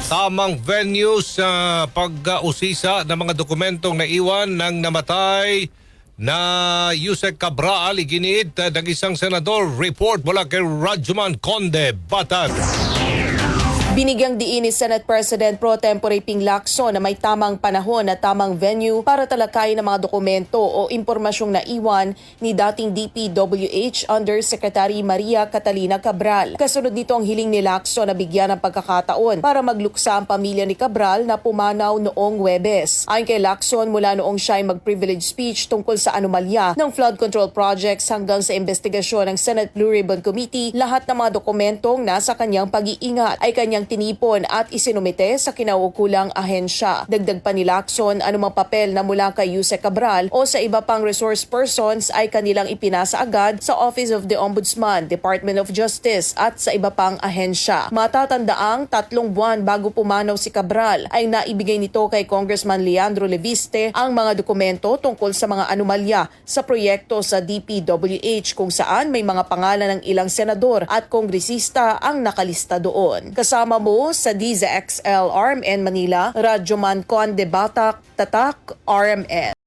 tamang venue sa pag-usisa ng mga dokumentong naiwan ng namatay na Yusek Cabral. Iginiit ng isang senador. Report mula kay Rajuman Conde Batag. Binigyang diin ni Senate President Pro Tempore Ping Lacson na may tamang panahon at tamang venue para talakayin ng mga dokumento o impormasyong naiwan ni dating DPWH Undersecretary Maria Catalina Cabral. Kasunod nito ang hiling ni Lacson na bigyan ng pagkakataon para magluksa ang pamilya ni Cabral na pumanaw noong Huwebes. Ayon kay Lacson, mula noong siya ay mag-privilege speech tungkol sa anomalya ng flood control projects hanggang sa investigasyon ng Senate Blue Ribbon Committee, lahat ng mga dokumentong nasa kanyang pag-iingat ay kanyang tinipon at isinumite sa kinaukulang ahensya. Dagdag pa ni Lacson, anumang papel na mula kay Yusek Cabral o sa iba pang resource persons ay kanilang ipinasa agad sa Office of the Ombudsman, Department of Justice at sa iba pang ahensya. Matatandaang 3 buwan bago pumanaw si Cabral ay naibigay nito kay Congressman Leandro Leviste ang mga dokumento tungkol sa mga anomalya sa proyekto sa DPWH kung saan may mga pangalan ng ilang senador at kongresista ang nakalista doon. Kasama mo sa DZXL RMN Manila, Rajuman Conde Batag, Tatak, RMN.